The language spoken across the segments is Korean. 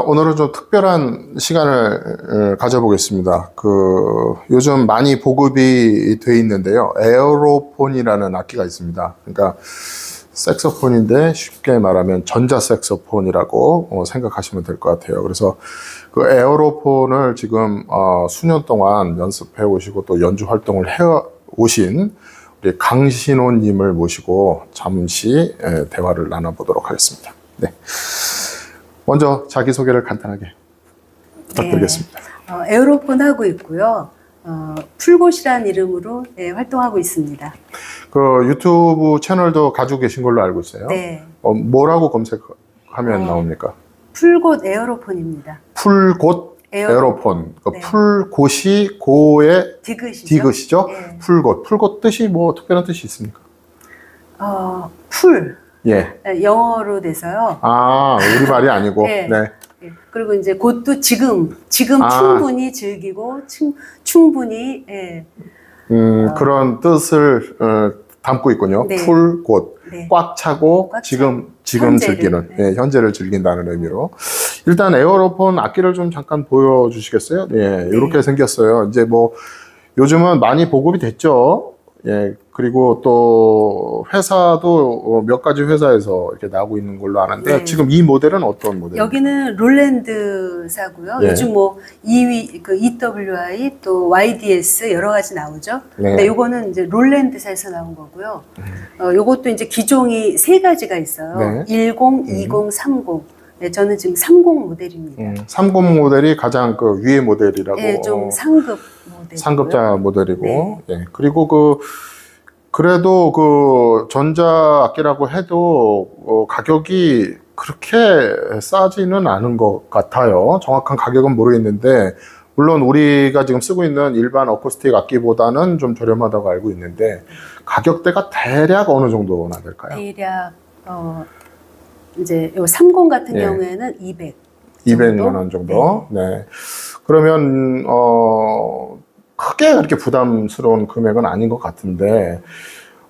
오늘은 좀 특별한 시간을 가져보겠습니다. 요즘 많이 보급이 돼 있는데요. 에어로폰이라는 악기가 있습니다. 그러니까 색소폰인데 쉽게 말하면 전자색소폰이라고 생각하시면 될 것 같아요. 그래서 그 에어로폰을 지금 수년 동안 연습해 오시고 또 연주 활동을 해 오신 우리 강신호님을 모시고 잠시 대화를 나눠보도록 하겠습니다. 네. 먼저 자기소개를 간단하게 부탁드리겠습니다. 네, 에어로폰 하고 있고요. 풀곳이라는 이름으로 활동하고 있습니다. 그 유튜브 채널도 가지고 계신 걸로 알고 있어요. 네. 뭐라고 검색하면 나옵니까? 풀곳 에어로폰입니다. 풀곳 에어로폰. 네. 풀곳이 고의 디귿이죠? 네. 풀곳 뜻이 뭐 특별한 뜻이 있습니까? 풀. 예. 영어로 돼서요. 우리말이 아니고. 네. 네. 그리고 이제 곧도 지금 충분히 즐기고 충분히 그런 뜻을 담고 있군요. 네. 풀곳. 네. 꽉 차고 지금 현재를, 즐기는, 네. 현재를 즐긴다는 의미로. 일단 에어로폰 악기를 좀 잠깐 보여주시겠어요? 예, 이렇게 생겼어요. 이제 뭐 요즘은 많이 보급이 됐죠. 예, 그리고 또 회사도 몇 가지 회사에서 이렇게 나오고 있는 걸로 아는데, 네. 지금 이 모델은 어떤 모델입니까? 여기는 롤랜드사고요. 예. 요즘 뭐 EWI 또 YDS 여러 가지 나오죠. 네. 근데 요거는 이제 롤랜드사에서 나온 거고요. 요것도 이제 기종이 세 가지가 있어요. 네. 10, 20, 30. 네, 저는 지금 30 모델입니다. 30 모델이 가장 그 위의 모델이라고. 네, 좀 상급 모델. 상급자 모델이고. 네. 예. 그리고 그래도 그 전자악기라고 해도 가격이 그렇게 싸지는 않은 것 같아요. 정확한 가격은 모르겠는데, 물론 우리가 지금 쓰고 있는 일반 어쿠스틱 악기보다는 좀 저렴하다고 알고 있는데, 가격대가 대략 어느 정도나 될까요? 대략 이제 요 30 같은 예. 경우에는 200만 원 정도. 네. 그러면 크게 그렇게 부담스러운 금액은 아닌 것 같은데,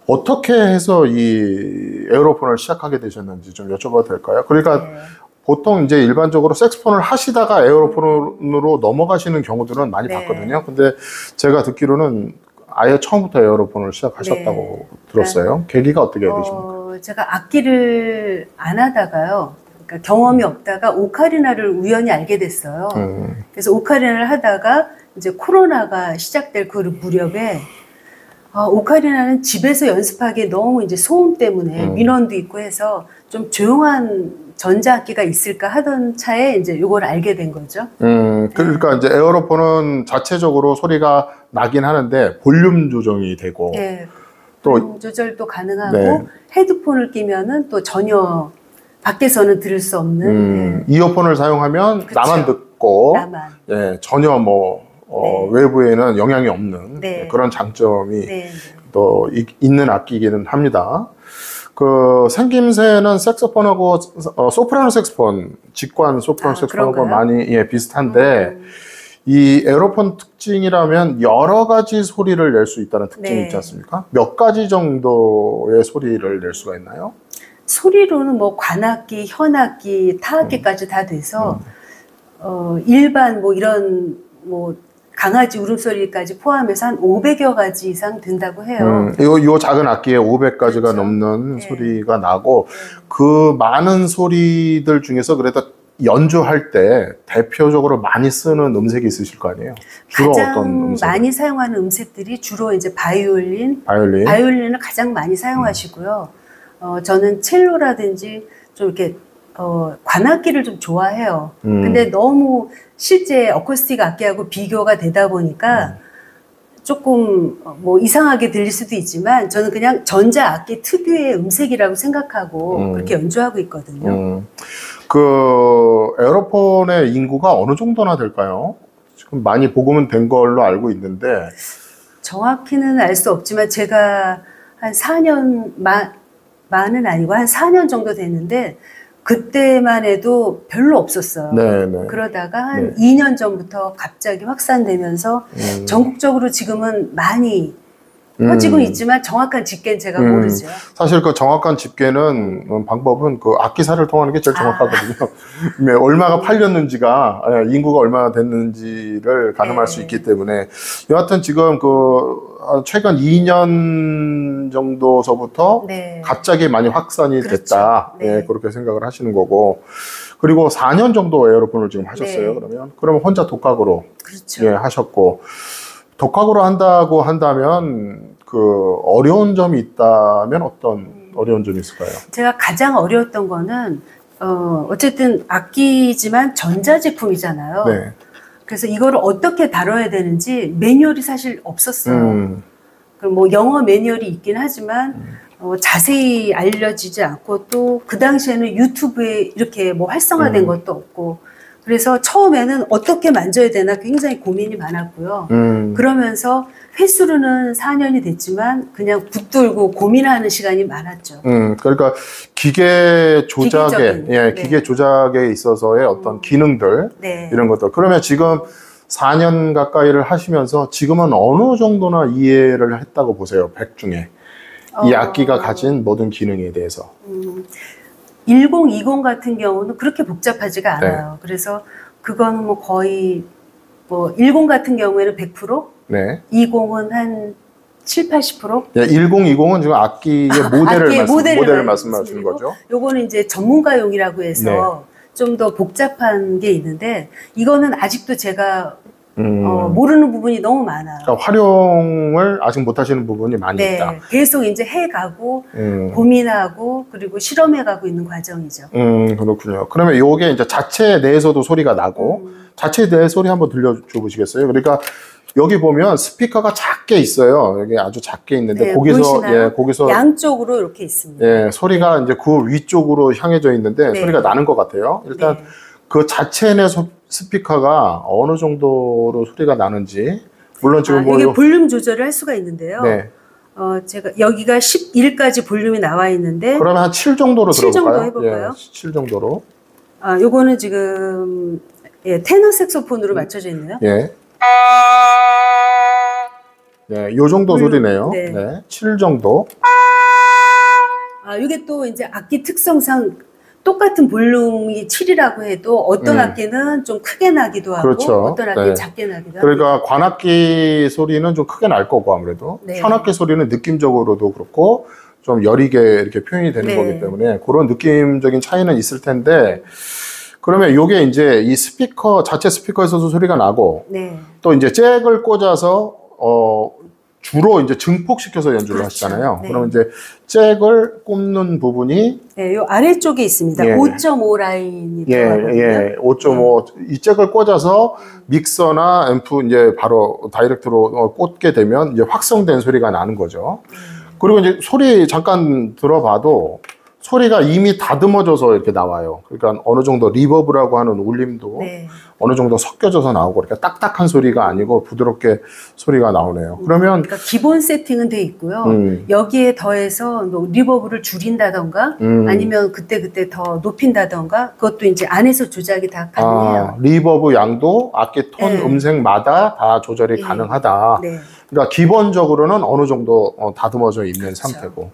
어떻게 해서 이 에어로폰을 시작하게 되셨는지 좀 여쭤봐도 될까요? 그러니까 네. 보통 이제 일반적으로 색스폰을 하시다가 에어로폰으로 넘어가시는 경우들은 많이 네. 봤거든요. 근데 제가 듣기로는 아예 처음부터 에어로폰을 시작하셨다고 네. 들었어요. 계기가 어떻게 되십니까? 제가 악기를 안 하다가요. 그러니까 경험이 없다가 오카리나를 우연히 알게 됐어요. 그래서 오카리나를 하다가 이제 코로나가 시작될 그 무렵에 오카리나는 집에서 연습하기에 너무 이제 소음 때문에 민원도 있고 해서 좀 조용한 전자악기가 있을까 하던 차에 이제 이걸 알게 된 거죠. 그러니까 이제 에어로폰은 자체적으로 소리가 나긴 하는데 볼륨 조정이 되고. 네. 또 볼륨 조절도 가능하고 네. 헤드폰을 끼면은 또 전혀 밖에서는 들을 수 없는 이어폰을 사용하면 그쵸. 나만 듣고 나만. 예, 전혀 뭐 네. 외부에는 영향이 없는 네. 그런 장점이 네. 또 있는 악기기는 합니다. 그 생김새는 색소폰하고 소프라노 색소폰, 직관 소프라노 색소폰하고 그런가요? 많이 비슷한데, 이 에어로폰 특징이라면 여러 가지 소리를 낼 수 있다는 특징이 네. 있지 않습니까? 몇 가지 정도의 소리를 낼 수가 있나요? 소리로는 뭐 관악기, 현악기, 타악기까지 다 돼서 일반 뭐 이런 뭐 강아지 울음소리까지 포함해서 한 500여 가지 이상 된다고 해요. 요 작은 악기에 500가지가 그렇죠. 넘는 네. 소리가 나고, 그 많은 소리들 중에서 그래도 연주할 때 대표적으로 많이 쓰는 음색이 있으실 거 아니에요? 주로 어떤 가장 음색? 많이 사용하는 음색들이 주로 이제 바이올린, 바이올린. 바이올린을 가장 많이 사용하시고요. 저는 첼로라든지 좀 이렇게 관악기를 좀 좋아해요. 근데 너무 실제 어쿠스틱 악기하고 비교가 되다 보니까 조금 뭐 이상하게 들릴 수도 있지만 저는 그냥 전자 악기 특유의 음색이라고 생각하고 그렇게 연주하고 있거든요. 그 에어로폰의 인구가 어느 정도나 될까요? 지금 많이 보급은 된 걸로 알고 있는데. 정확히는 알 수 없지만 제가 한 4년 만은 아니고 한 4년 정도 됐는데 그때만 해도 별로 없었어요. 네네. 그러다가 한 2년 전부터 갑자기 확산되면서 전국적으로 지금은 많이 퍼지고 있지만 정확한 집계는 제가 모르죠. 사실 그 정확한 집계는 방법은 그 악기사를 통하는 게 제일 정확하거든요. 네, 얼마가 팔렸는지가 인구가 얼마나 됐는지를 가늠할 수 있기 때문에 여하튼 지금 그 최근 2년 정도서부터 네. 갑자기 많이 확산이 그렇죠. 됐다. 네. 예, 그렇게 생각을 하시는 거고 그리고 4년 정도 에어로폰을 지금 하셨어요. 네. 그러면 혼자 독학으로 그렇죠. 예, 하셨고 독학으로 한다고 한다면 그 어려운 점이 있다면 어떤 어려운 점이 있을까요? 제가 가장 어려웠던 거는 어쨌든 악기지만 전자제품이잖아요. 네. 그래서 이거를 어떻게 다뤄야 되는지 매뉴얼이 사실 없었어요. 뭐 영어 매뉴얼이 있긴 하지만 자세히 알려지지 않고 또 그 당시에는 유튜브에 이렇게 뭐 활성화된 것도 없고 그래서 처음에는 어떻게 만져야 되나 굉장히 고민이 많았고요. 그러면서 횟수로는 4년이 됐지만 그냥 붙들고 고민하는 시간이 많았죠. 그러니까 기계 조작에, 기계적인, 예, 기계 네. 조작에 있어서의 어떤 기능들, 네. 이런 것들. 그러면 지금 4년 가까이를 하시면서 지금은 어느 정도나 이해를 했다고 보세요, 100 중에. 이 악기가 가진 모든 기능에 대해서. 1020 같은 경우는 그렇게 복잡하지가 않아요. 그래서 그거는 뭐 거의 뭐 10 같은 경우에는 100%, 네. 20은 한 7, 80%? 예, 1020은 지금 악기의 모델을 말씀하시는 거죠. 요거는 이제 전문가용이라고 해서 좀 더 복잡한 게 있는데 이거는 아직도 제가 모르는 부분이 너무 많아요. 그러니까 활용을 아직 못 하시는 부분이 많이 네, 있다. 계속 이제 해가고 고민하고 그리고 실험해가고 있는 과정이죠. 그렇군요. 그러면 요게 이제 자체 내에서도 소리가 나고 자체 내 소리 한번 들려줘 보시겠어요? 그러니까 여기 보면 스피커가 작게 있어요. 여기 아주 작게 있는데 네, 거기서 보이시나요? 예, 거기서 양쪽으로 이렇게 있습니다. 예, 소리가 이제 그 위쪽으로 향해져 있는데 네. 소리가 나는 것 같아요. 일단 네. 그 자체 내 스피커가 어느 정도로 소리가 나는지 물론 지금 뭐 이게 볼륨 조절을 할 수가 있는데요. 네. 제가 여기가 11까지 볼륨이 나와 있는데 그러면 한 7 정도로 7 정도 들어볼까요? 해볼까요? 예, 7 정도로. 요거는 지금 테너 색소폰으로 맞춰져 있네요. 예. 네, 요 정도 소리네요. 네. 네, 7 정도. 이게 또 이제 악기 특성상 똑같은 볼륨이 7이라고 해도 어떤 악기는 좀 크게 나기도 하고 그렇죠. 어떤 악기는 네. 작게 나기도 하고. 그러니까 관악기 소리는 좀 크게 날 거고 아무래도 네. 현악기 소리는 느낌적으로도 그렇고 좀 여리게 이렇게 표현이 되는 네. 거기 때문에 그런 느낌적인 차이는 있을 텐데 그러면 요게 이제 이 스피커 자체 스피커에서도 소리가 나고 네. 또 이제 잭을 꽂아서 주로 이제 증폭시켜서 연주를 그렇죠. 하시잖아요. 네. 그러면 이제 잭을 꼽는 부분이 네, 요 아래쪽에 있습니다. 예. 5.5 라인이 들어가거든요. 예, 5.5 이 잭을 꽂아서 믹서나 앰프 이제 바로 다이렉트로 꽂게 되면 이제 확성된 소리가 나는 거죠. 그리고 이제 소리 잠깐 들어봐도 소리가 이미 다듬어져서 이렇게 나와요. 그러니까 어느 정도 리버브라고 하는 울림도 네. 어느 정도 섞여져서 나오고 이렇게 딱딱한 소리가 아니고 부드럽게 소리가 나오네요. 그러면 그러니까 기본 세팅은 돼 있고요. 여기에 더해서 뭐 리버브를 줄인다던가 아니면 그때 더 높인다던가 그것도 이제 안에서 조작이 다 가능해요. 리버브 양도 악기 톤 네. 음색마다 다 조절이 네. 가능하다. 네. 그러니까 기본적으로는 어느 정도 다듬어져 있는 그렇죠. 상태고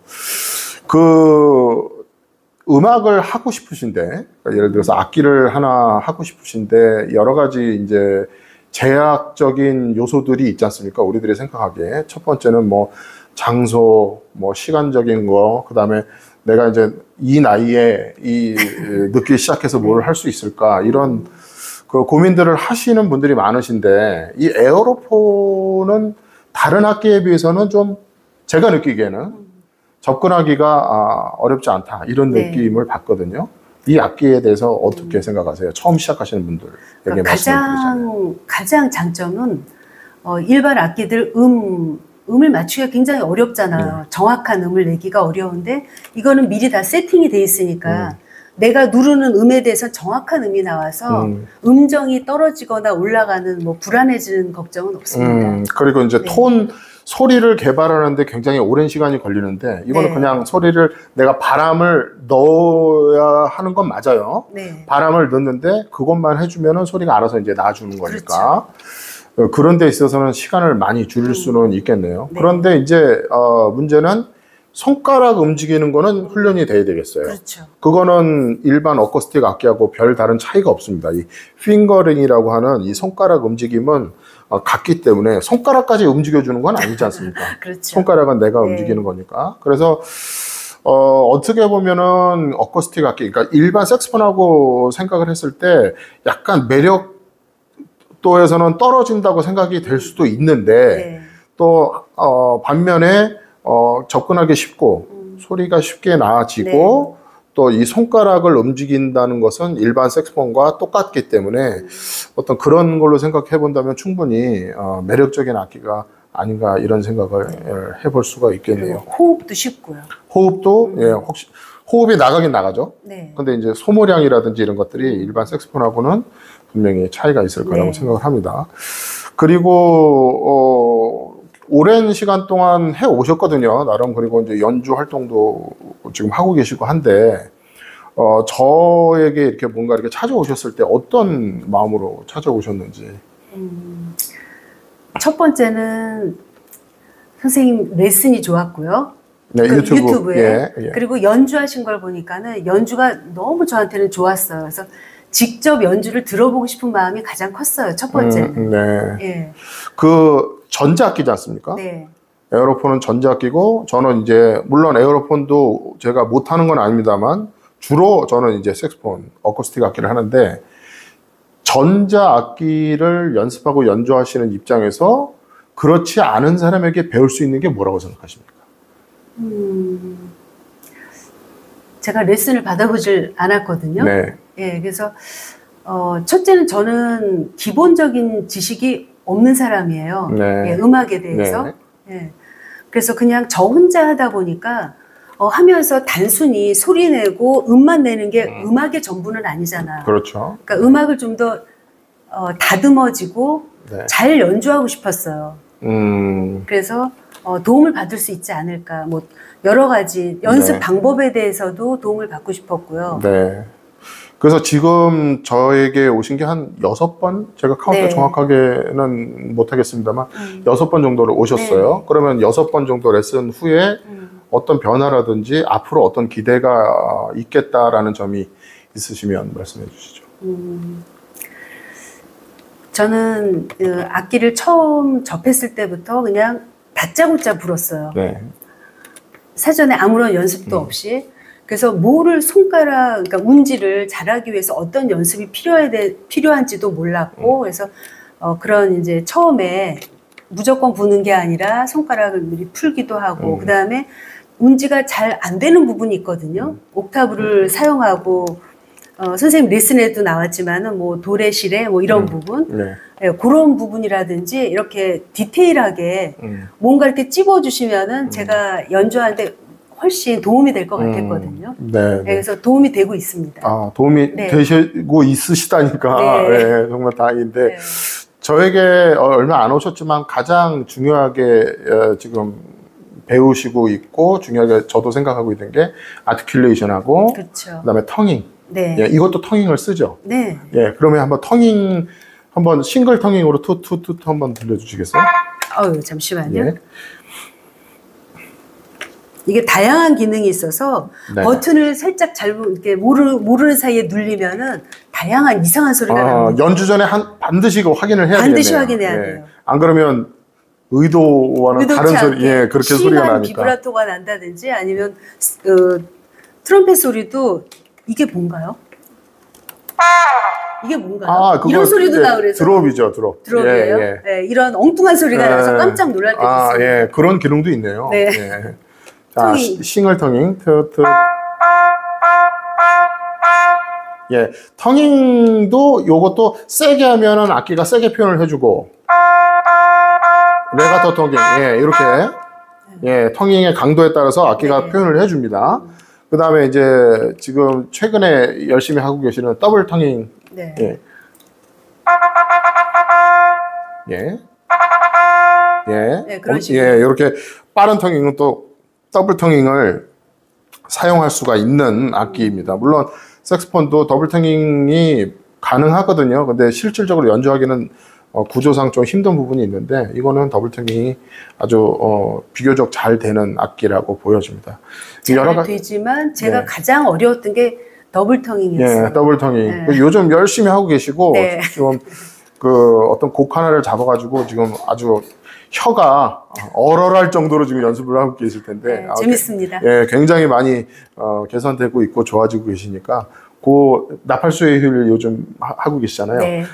그 음악을 하고 싶으신데 그러니까 예를 들어서 악기를 하나 하고 싶으신데 여러 가지 이제 제약적인 요소들이 있지 않습니까? 우리들이 생각하기에 첫 번째는 뭐 장소, 뭐 시간적인 거, 그다음에 내가 이제 이 나이에 이 늦게 시작해서 뭘 할 수 있을까 이런 그 고민들을 하시는 분들이 많으신데 이 에어로폰은 다른 악기에 비해서는 좀 제가 느끼기에는 접근하기가 어렵지 않다 이런 네. 느낌을 받거든요. 이 악기에 대해서 어떻게 생각하세요? 처음 시작하시는 분들에게 그러니까 말씀드리자면. 가장 장점은 일반 악기들 음을 맞추기가 굉장히 어렵잖아요. 정확한 음을 내기가 어려운데 이거는 미리 다 세팅이 돼 있으니까 내가 누르는 음에 대해서 정확한 음이 나와서 음정이 떨어지거나 올라가는 뭐 불안해지는 걱정은 없습니다. 그리고 이제 네. 소리를 개발하는데 굉장히 오랜 시간이 걸리는데 이거는 네. 그냥 소리를 내가 바람을 넣어야 하는 건 맞아요. 네. 바람을 넣는데 그것만 해주면은 소리가 알아서 이제 나와주는 거니까. 그렇죠. 그런 데 있어서는 시간을 많이 줄일 수는 있겠네요. 네. 그런데 이제 문제는 손가락 움직이는 거는 훈련이 돼야 되겠어요. 그렇죠. 그거는 일반 어쿠스틱 악기하고 별 다른 차이가 없습니다. 이 핑거링이라고 하는 이 손가락 움직임은 같기 때문에 손가락까지 움직여주는 건 아니지 않습니까? 그렇죠. 손가락은 내가 네. 움직이는 거니까. 그래서 어떻게 보면은 어쿠스틱 악기, 그러니까 일반 색스폰하고 생각을 했을 때 약간 매력도에서는 떨어진다고 생각이 될 수도 있는데 네. 또 반면에 접근하기 쉽고 소리가 쉽게 나아지고 또 이 손가락을 움직인다는 것은 일반 색스폰과 똑같기 때문에 어떤 그런 걸로 생각해 본다면 충분히 매력적인 악기가 아닌가 이런 생각을 해볼 수가 있겠네요. 그리고 호흡도 쉽고요. 호흡도 예, 혹시 호흡이 나가긴 나가죠. 네. 근데 이제 소모량이라든지 이런 것들이 일반 색스폰하고는 분명히 차이가 있을 거라고 네. 생각을 합니다. 그리고 오랜 시간 동안 해 오셨거든요. 나름. 그리고 이제 연주 활동도 지금 하고 계시고 한데 저에게 이렇게 뭔가 이렇게 찾아오셨을 때 어떤 마음으로 찾아오셨는지. 첫 번째는 선생님 레슨이 좋았고요. 네, 그 유튜브에. 유튜브에. 예. 그리고 연주하신 걸 보니까는 연주가 너무 저한테는 좋았어요. 그래서 직접 연주를 들어보고 싶은 마음이 가장 컸어요. 첫 번째는. 네. 예. 그 전자악기지 않습니까? 네. 에어로폰은 전자악기고 저는 이제 물론 에어로폰도 제가 못하는 건 아닙니다만 주로 저는 이제 색스폰, 어쿠스틱 악기를 하는데 전자악기를 연습하고 연주하시는 입장에서 그렇지 않은 사람에게 배울 수 있는 게 뭐라고 생각하십니까? 제가 레슨을 받아보질 않았거든요. 네. 예, 그래서 첫째는 저는 기본적인 지식이 없는 사람이에요. 네. 예, 음악에 대해서. 네. 예. 그래서 그냥 저 혼자 하다 보니까 하면서 단순히 소리 내고 음만 내는 게 음악의 전부는 아니잖아요. 그렇죠. 그러니까 음악을 좀 더 다듬어지고 네. 잘 연주하고 싶었어요. 음, 그래서 도움을 받을 수 있지 않을까. 뭐 여러 가지 연습 네. 방법에 대해서도 도움을 받고 싶었고요. 네. 그래서 지금 저에게 오신 게 한 6번? 제가 카운트 네. 정확하게는 못하겠습니다만 6번 정도를 오셨어요. 네. 그러면 6번 정도 레슨 후에 어떤 변화라든지 앞으로 어떤 기대가 있겠다라는 점이 있으시면 말씀해 주시죠. 저는 그 악기를 처음 접했을 때부터 그냥 다짜고짜 불었어요. 네. 사전에 아무런 연습도 없이. 그래서 뭐를 손가락, 그러니까 운지를 잘하기 위해서 어떤 연습이 필요한지도 몰랐고, 그래서 그런 이제 처음에 무조건 부는 게 아니라 손가락을 미리 풀기도 하고, 그 다음에 운지가 잘 안 되는 부분이 있거든요. 옥타브를 사용하고, 선생님 레슨에도 나왔지만은 뭐 도레시레 뭐 이런 부분, 네. 예, 그런 부분이라든지 이렇게 디테일하게 뭔가 이렇게 찝어주시면은 제가 연주하는데 훨씬 도움이 될 것 같았거든요. 네. 네. 그래서 도움이 되고 있습니다. 아, 도움이 네. 되시고 있으시다니까. 네. 네, 정말 다행인데. 네. 저에게 얼마 안 오셨지만 가장 중요하게 지금 배우시고 있고 중요하게 저도 생각하고 있는 게 아티큘레이션하고 그렇죠. 그다음에 터닝. 네. 예, 이것도 터닝을 쓰죠. 네. 예, 그러면 한번 터닝 한번 싱글 터닝으로 투투투 한번 들려주시겠어요? 잠시만요. 예. 이게 다양한 기능이 있어서 네. 버튼을 살짝 이렇게 모르는 사이에 누르면은 다양한 이상한 소리가 납니다. 연주 전에 반드시 확인을 해야 되겠네요. 반드시 확인해야 돼요. 안 그러면 의도와는 다른 소리, 예, 그렇게 소리가 나니까. 비브라토가 난다든지 아니면 트럼펫 소리도 이게 뭔가요? 이게 뭔가요? 이런 소리도 나 그래서 드롭이죠, 드롭. 드롭이에요? 예, 예. 네, 이런 엉뚱한 소리가 나서 깜짝 놀랄 때도 있어요. 예, 그런 기능도 있네요. 네. 예. 자, 터닝. 싱글 터닝, 예, 터닝도 요것도 세게 하면은 악기가 세게 표현을 해주고, 레가토 터닝, 예, 이렇게, 예, 터닝의 강도에 따라서 악기가 네. 표현을 해줍니다. 그 다음에 이제 지금 최근에 열심히 하고 계시는 더블 터닝, 네. 예, 예, 예, 네, 그런 식으로. 예, 이렇게 빠른 터닝은 또 더블 터닝을 사용할 수가 있는 악기입니다. 물론 색스폰도 더블 터닝이 가능하거든요. 근데 실질적으로 연주하기는 구조상 좀 힘든 부분이 있는데 이거는 더블텅이 아주 비교적 잘 되는 악기라고 보여집니다. 잘 되지만 제가 네. 가장 어려웠던 게 더블텅잉이었어요. 예, 더블텅이. 네. 요즘 열심히 하고 계시고 네. 지금 어떤 곡 하나를 잡아가지고 지금 아주 혀가 얼얼할 정도로 지금 연습을 하고 계실 텐데 네, 재밌습니다. 예, 굉장히 많이 개선되고 있고 좋아지고 계시니까 나팔수의 힐 요즘 하고 계시잖아요. 네.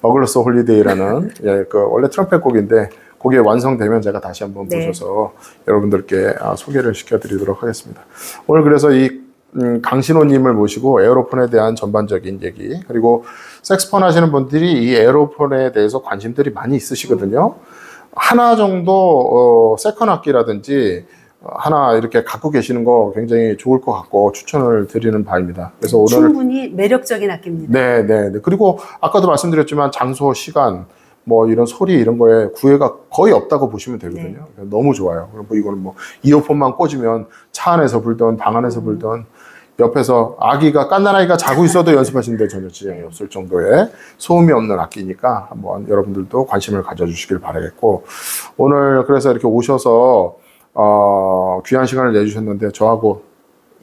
버글러스 홀리데이라는 예, 원래 트럼펫 곡인데 그게 완성되면 제가 다시 한번 네. 모셔서 여러분들께 소개를 시켜드리도록 하겠습니다. 오늘 그래서 이 강신호님을 모시고 에어로폰에 대한 전반적인 얘기, 그리고 색스폰 하시는 분들이 이 에어로폰에 대해서 관심들이 많이 있으시거든요. 하나 정도 세컨 악기라든지 하나 이렇게 갖고 계시는 거 굉장히 좋을 것 같고 추천을 드리는 바입니다. 그래서 오늘 충분히 매력적인 악기입니다. 네. 그리고 아까도 말씀드렸지만 장소, 시간, 뭐 이런 소리 이런 거에 구애가 거의 없다고 보시면 되거든요. 너무 좋아요. 뭐 이거는 뭐 이어폰만 꽂으면 차 안에서 불던 방 안에서 불던 옆에서 아기가 갓난아이가 자고 있어도 연습하시는데 전혀 지장이 없을 정도의 소음이 없는 악기니까 한번 여러분들도 관심을 가져주시길 바라겠고, 오늘 그래서 이렇게 오셔서 귀한 시간을 내주셨는데 저하고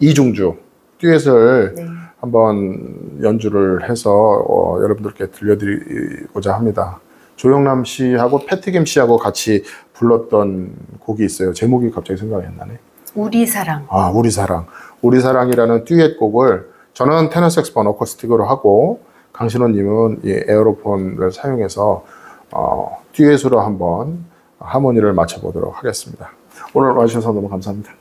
이중주 듀엣을 한번 연주를 해서 여러분들께 들려드리고자 합니다. 조영남 씨하고 패티김 씨하고 같이 불렀던 곡이 있어요. 제목이 갑자기 생각이 안 나네. 우리 사랑. 우리 사랑. 우리 사랑이라는 듀엣 곡을 저는 테너 색스폰 어쿠스틱으로 하고 강신호님은 이 에어로폰을 사용해서 듀엣으로 한번 하모니를 맞춰보도록 하겠습니다. 오늘 와주셔서 너무 감사합니다.